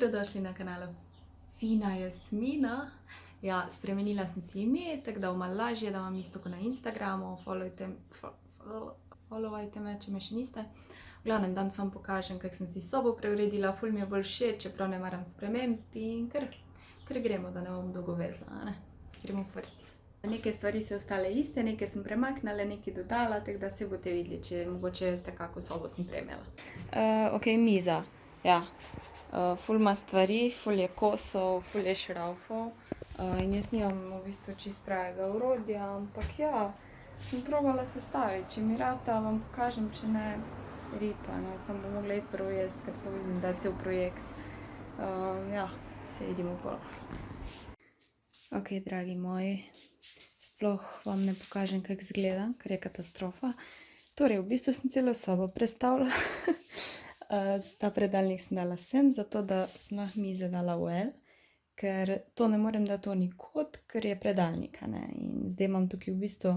Dobrodošli na kanalu Fina Jasmina. Ja, spremenila sem si ime, tako da bo malo lažje, da imam isto kot na Instagramu. Followajte me, če me še niste. V glavnem, danes vam pokažem, kako sem si sobo preuredila. Ful mi je bolj všeč, čeprav ne maram sprememb in kar gremo, da ne bom dolgo vezla, ne? Gremo v vrsti. Neke stvari so ostale iste, neke sem premaknila, neke dodala, tako da se boste videli, če mogoče veste, kako sobo sem premjela. Ok, miza. Ja. Ful ima stvari, ful je kosov, ful je šraufov. In jaz nimam v bistvu čist pravega orodja, ampak ja, sem probala sestaviti. Če mi rata, vam pokažem, če ne, ripa, ne, sem bo mogla iti prvo jesti, ker pa vidim, da je cel projekt. Ja, se vidimo pol. Ok, dragi moji, sploh vam ne pokažem, kako izgleda, ker je katastrofa. Torej, v bistvu sem celo sobo prestavila. Ta predalnik sem dala sem, zato da sem lahko mize dala v L, ker to ne morem dati v nikot, ker je predalnik, ne. In zdaj imam tukaj v bistvu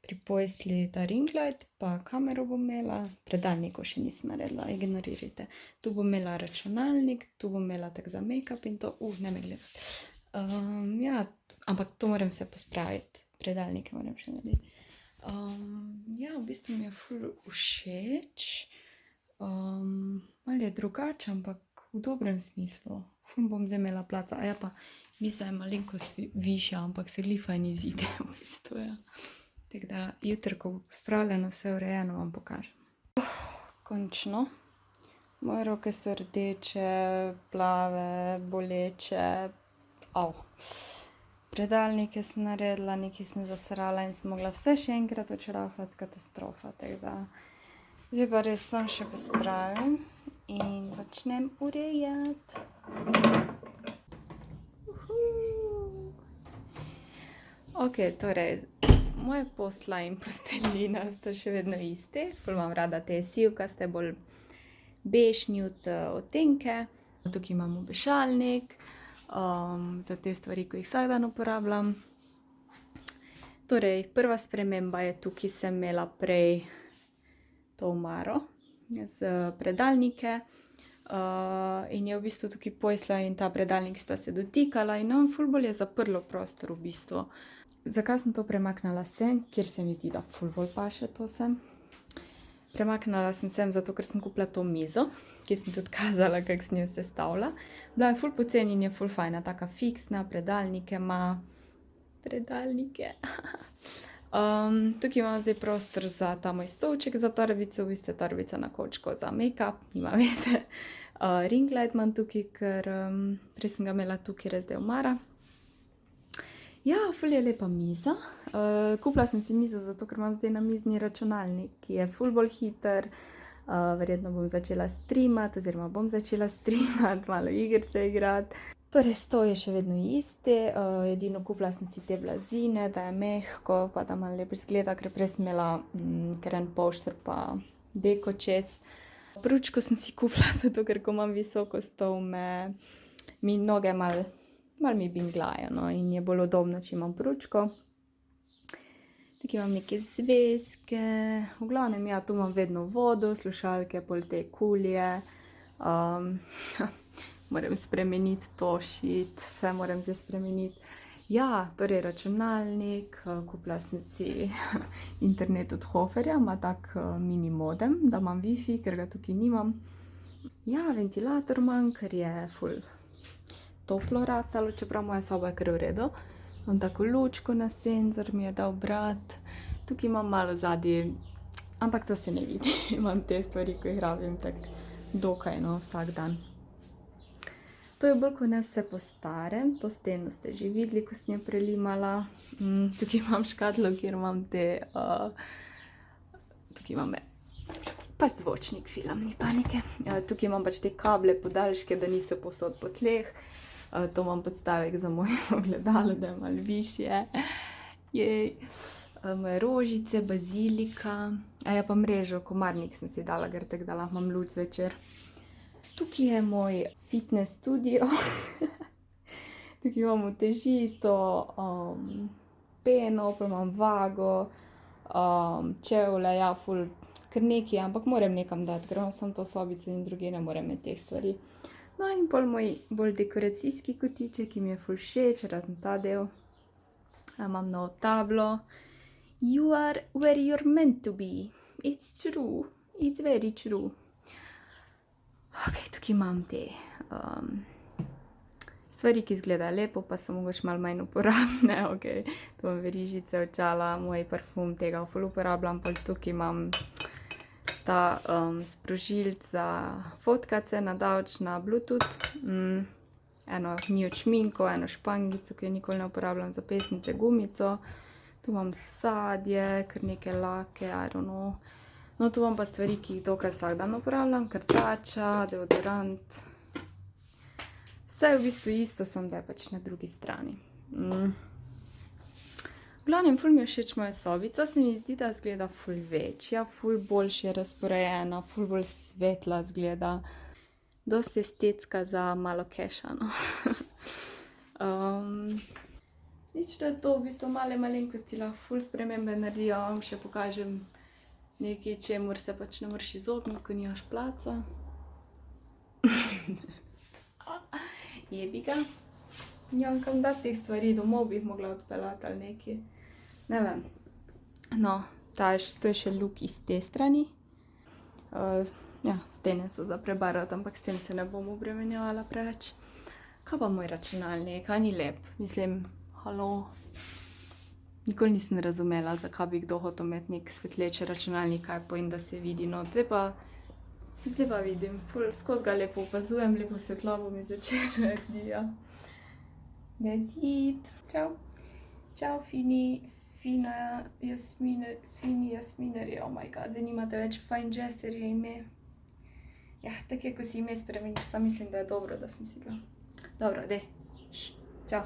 pri postelji ta ring light, pa kamero bom imela, predalnikov še nisem naredila, ignorirajte. Tu bom imela računalnik, tu bom imela tak za make-up in to, ne me gledati. Ja, ampak to moram se pospraviti, predalnike moram še narediti. Ja, v bistvu mi je ful všeč. Malo je drugače, ampak v dobrem smislu. Ful bom zdaj imela placa, ja pa miza je malenkost višja, ampak se glih fajn izide v bistvu, ja. Tako da jutri, ko bo pospravljeno, vse urejeno, vam pokažem. Končno. Moje roke so rdeče, plave, boleče. Predalnike sem naredila, nekaj sem zasrala in sem mogla vse še enkrat odšrafati, katastrofa, tako da zdaj pa res sem še pospravim in začnem urejati. Ok, torej, moje posla in posteljnina sta še vedno isti. Ful imam rada te sivkaste, bolj bež, nude odtenke. Tukaj imam obešalnik za te stvari, ko jih vsak dan uporabljam. Torej, prva sprememba je tukaj, sem imela prej to omaro z predalnike in je v bistvu tukaj posla in ta predalnik sta se dotikala in ful bolj je zaprlo prostor v bistvu. Zakaj sem to premaknila sem, kjer se mi zdi, da ful bolj paše to sem. Premaknila sem sem zato, ker sem kupila to mizo, ki sem tudi kazala, kako sem jo sestavila. Bila je ful poceni in je ful fajna, taka fiksna, predalnike ima. Predalnike. Tukaj imam zdaj prostor za ta moj stolček za torbico, v bistvu torbica na kovčko za make-up, nima veze. Ring light imam tukaj, ker prej sem ga imela tukaj, res da je omara. Ja, ful je lepa miza. Kupila sem si mizo zato, ker imam zdaj namizni računalnik, ki je ful bolj hiter. Verjetno bom začela streamati, oziroma bom začela streamati, malo igrice igrati. Torej, stol je še vedno isti, edino kupila sem si te blazine, da je mehko, pa da malo lepo izgleda, ker prej sem imela kar en polšter pa deko čez. Pručko sem si kupila zato, ker ko imam visoko stol, mi noge malo mi binglajo, no, in je bolj udobno, če imam pručko. Tukaj imam neke zvezke, v glavnem, ja, tu imam vedno vodo, slušalke, pol te kulje. Moram spremeniti to shit, vse moram zdaj spremeniti. Ja, torej računalnik, kupila sem si internet od Hoferja, ima tak mini modem, da imam wifi, ker ga tukaj nimam. Ja, ventilator imam, ker je ful toplo ratalo, čeprav moja soba je kar v redu. Imam tako lučko na senzor, mi je dal brat. Tukaj imam malo zadnji, ampak to se ne vidi. Imam te stvari, ko jih rabim tako dokaj, no, vsak dan. To je bolj kot ne vse po starem, to steno ste že videli, ko sem jo prelimala. Tukaj imam škatlo, kjer imam te, tukaj imam pač zvočnik, film, ni panike. Tukaj imam pač te kable, podaljške, da niso povsod po tleh. To imam podstavek za moje ogledalo, da je malo višje. Jej. Moje rožice, bazilika. Ja, pa mrežo, komarnik sem si dala, ker tako da lahko imam luč zvečer. Tukaj je moj fitness studio. Tukaj imam utežito, peno, pa imam vago, čevlje, ja, ful, kar nekaj, ampak moram nekam dati, ker imam samo to sobico in drugje ne morem imeti teh stvari. No in pol moj bolj dekoracijski kotiček, ki mi je ful všeč, razen ta del. Imam novo tablo. You are where you're meant to be. It's true. It's very true. Ok, tukaj imam te stvari, ki izgledajo lepo, pa so mogoče malo manj uporabne. Ok, tu imam verižice, očala, moj parfum, tega ful uporabljam. Pol tukaj imam ta sprožilec za fotkace na daleč na Bluetooth. Eno njo šminko, eno špangico, ki jo nikoli ne uporabljam, za pesnice, gumico. Tu imam sadje, kar neke lake, I don't know. No, tu imam pa stvari, ki jih dokaj vsak dan uporabljam, krtača, deodorant. Vse je v bistvu isto, samo da je pač na drugi strani. V glavnem, ful mi je všeč moja sobica, se mi zdi, da izgleda ful večja, ful boljše je razporejena, ful bolj svetla izgleda. Dosti estetska za malo keša, no. Nič, da je to v bistvu male malenkosti, lahko ful spremembe naredijo, vam še pokažem nekaj, čemur se pač ne moreš izogniti, ko nimaš placa. Jebi ga. Nimam kam dati teh stvari, domov bi jih mogla odpeljati ali nekaj. Ne vem. No, to je še luk iz te strani. Ja, stene so za prebarvati, ampak s tem se ne bom obremenjevala preveč. Kaj pa moj računalnik, a ni lep? Mislim, halo. Nikoli nisem razumela, zakaj bi kdo hotel imeti nek svetleči računalnik, kaj pojem, da se vidi. No, zdaj pa vidim, skozi ga lepo opazujem, lepo svetlobo mi zvečer naredi, ja. That's it. Čau. Čau, fini Jasminerji, oh my god, zdaj nimate več Fine Jesserje ime. Ja, tako je, ko si ime spremeniš, sam mislim, da je dobro, da sem si ga. Dobro, dej. Čau.